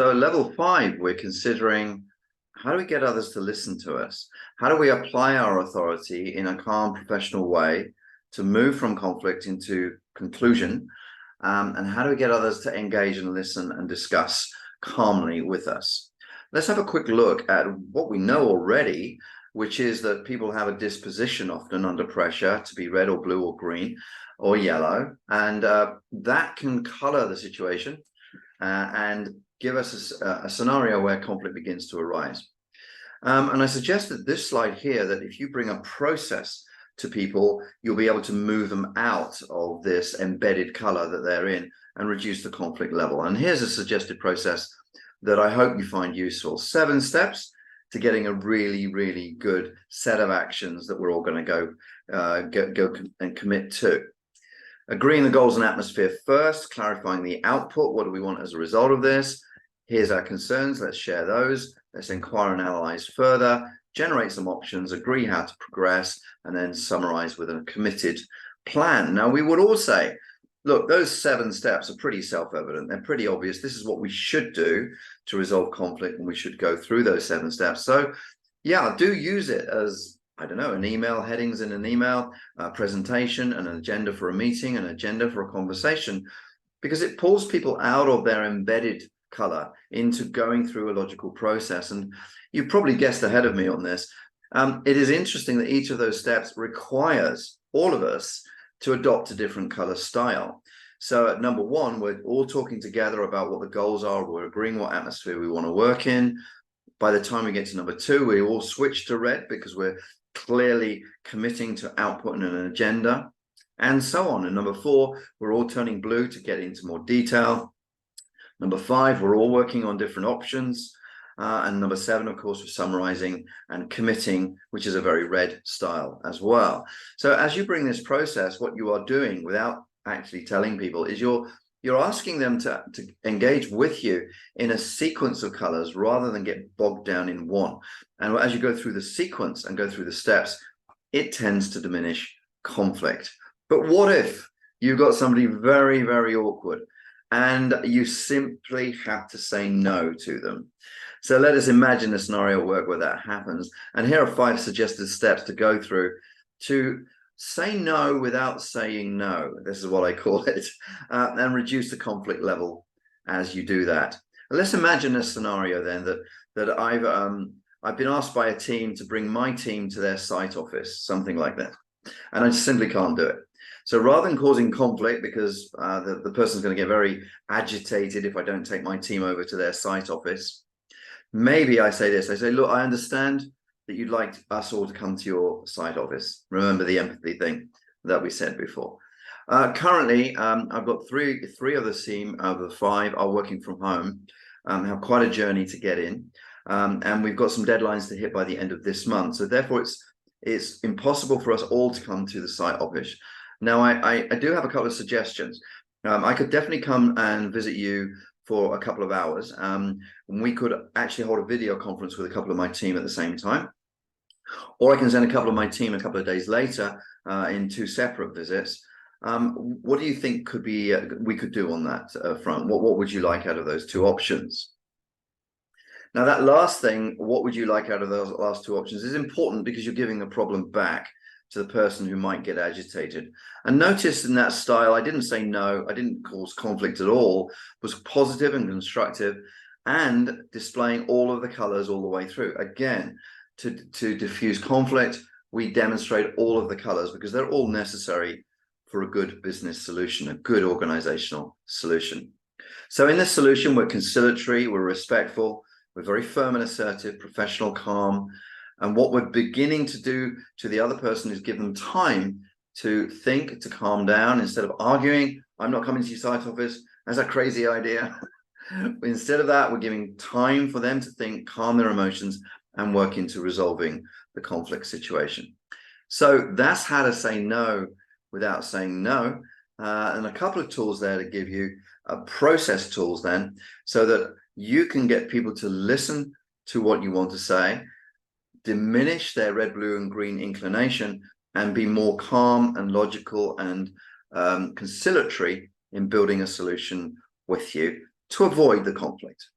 So level 5, we're considering how do we get others to listen to us? How do we apply our authority in a calm, professional way to move from conflict into conclusion? And how do we get others to engage and listen and discuss calmly with us? Let's have a quick look at what we know already, which is that people have a disposition often under pressure to be red or blue or green or yellow. And that can color the situation and give us a scenario where conflict begins to arise. And I suggested this slide here that if you bring a process to people, you'll be able to move them out of this embedded color that they're in and reduce the conflict level. And here's a suggested process that I hope you find useful. 7 steps to getting a really, really good set of actions that we're all going to go and commit to. Agreeing the goals and atmosphere first, clarifying the output. What do we want as a result of this? Here's our concerns. Let's share those. Let's inquire and analyze further, generate some options, agree how to progress, and then summarize with a committed plan. Now, we would all say, look, those 7 steps are pretty self-evident. They're pretty obvious. This is what we should do to resolve conflict, and we should go through those 7 steps. So, yeah, do use it as, I don't know, an email, headings in an email, a presentation, an agenda for a meeting, an agenda for a conversation, because it pulls people out of their embedded color into going through a logical process. And you probably guessed ahead of me on this. It is interesting that each of those steps requires all of us to adopt a different color style. So at number 1, we're all talking together about what the goals are. We're agreeing what atmosphere we want to work in. By the time we get to number 2, we all switch to red because we're clearly committing to output and an agenda, and so on. And number 4, we're all turning blue to get into more detail. Number 5, we're all working on different options. And number 7, of course, we're summarizing and committing, which is a very red style as well. So as you bring this process, what you are doing without actually telling people is you're asking them to engage with you in a sequence of colors rather than get bogged down in one. And as you go through the sequence and go through the steps, it tends to diminish conflict. But what if you've got somebody very, very awkward and you simply have to say no to them? So let us imagine a scenario work where that happens. And here are 5 suggested steps to go through to say no without saying no. This is what I call it, and reduce the conflict level as you do that. And let's imagine a scenario then that I've been asked by a team to bring my team to their site office, something like that, and I simply can't do it. So rather than causing conflict, because the person's going to get very agitated if I don't take my team over to their site office, maybe I say this. I say, look, I understand that you'd like us all to come to your site office. Remember the empathy thing that we said before. Currently, I've got three of the team out of the 5 are working from home, have quite a journey to get in, and we've got some deadlines to hit by the end of this month. So therefore, it's impossible for us all to come to the site office. Now, I do have a couple of suggestions. I could definitely come and visit you for a couple of hours. We could actually hold a video conference with a couple of my team at the same time. Or I can send a couple of my team a couple of days later in 2 separate visits. What do you think could be we could do on that front? What would you like out of those 2 options? Now, that last thing, what would you like out of those last 2 options, is important because you're giving the problem back to the person who might get agitated. And notice in that style, I didn't say no, I didn't cause conflict at all, it was positive and constructive and displaying all of the colors all the way through. Again, to diffuse conflict, we demonstrate all of the colors because they're all necessary for a good business solution, a good organizational solution. So in this solution, we're conciliatory, we're respectful, we're very firm and assertive, professional, calm. And what we're beginning to do to the other person is give them time to think, to calm down. Instead of arguing, I'm not coming to your site office, that's a crazy idea. Instead of that, we're giving time for them to think, calm their emotions, and work into resolving the conflict situation. So that's how to say no without saying no. And a couple of tools there to give you process tools then, so that you can get people to listen to what you want to say, diminish their red, blue, and green inclination, and be more calm and logical and conciliatory in building a solution with you to avoid the conflict.